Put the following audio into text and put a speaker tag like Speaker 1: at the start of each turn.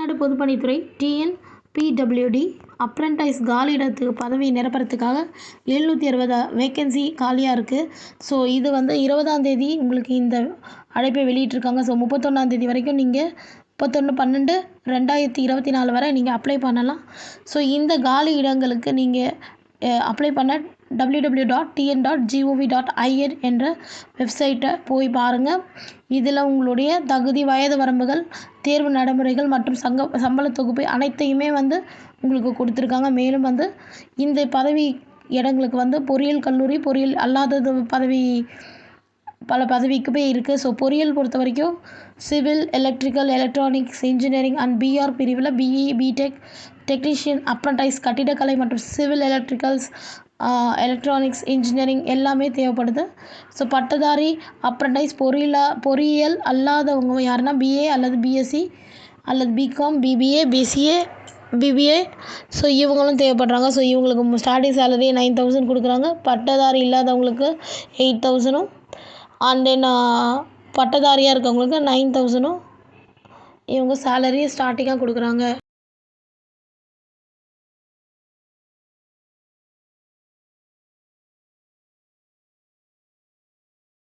Speaker 1: தமிழ்நாடு பொதுப்பணித்துறை டிஎன்பிடபிள்யூடி அப்ரெண்டைஸ் காலியிடத்துக்கு பதவி நிரப்புறதுக்காக 760 வேக்கன்சி காலியாக இருக்குது. ஸோ இது வந்து 20ஆம் தேதி உங்களுக்கு இந்த அழைப்பை வெளியிட்டிருக்காங்க. ஸோ 31ஆம் தேதி வரைக்கும் நீங்கள் 31/12/2024 வரை நீங்கள் அப்ளை பண்ணலாம். ஸோ இந்த காலி இடங்களுக்கு நீங்கள் அப்ளை பண்ண www.tn.gov.in என்ற வெப்சைட்டை போய் பாருங்கள். இதில் உங்களுடைய தகுதி, வயது வரம்புகள், தேர்வு நடைமுறைகள் மற்றும் சம்பள தொகுப்பு அனைத்தையுமே வந்து உங்களுக்கு கொடுத்துருக்காங்க. மேலும் வந்து இந்த பதவி இடங்களுக்கு வந்து பொறியியல் கல்லூரி, பொறியியல் அல்லாதது பல பதவிக்குமே இருக்குது. ஸோ பொறியியல் பொறுத்த வரைக்கும் civil, electrical, electronics, engineering and PR பிரிவில் பிஇ, பிடெக், டெக்னீஷியன், அப்ரண்டைஸ், கட்டிடக்கலை மற்றும் சிவில், எலக்ட்ரிக்கல்ஸ், எலக்ட்ரானிக்ஸ், இன்ஜினியரிங் எல்லாமே தேவைப்படுது. ஸோ பட்டதாரி அப்ரண்டைஸ் பொறியியல் அல்லாதவங்க யாருன்னா பிஏ அல்லது பிஎஸ்சி அல்லது பிகாம், பிபிஏ, பிபிஏ ஸோ இவங்களும் தேவைப்படுறாங்க. ஸோ இவங்களுக்கு ஸ்டார்டிங் சேலரி 9,000 கொடுக்குறாங்க. பட்டதாரி இல்லாதவங்களுக்கு 8,000 அண்ட் தென் பட்டதாரியாக இருக்கவங்களுக்கு 9,000 இவங்க சேலரி ஸ்டார்டிங்காக கொடுக்குறாங்க.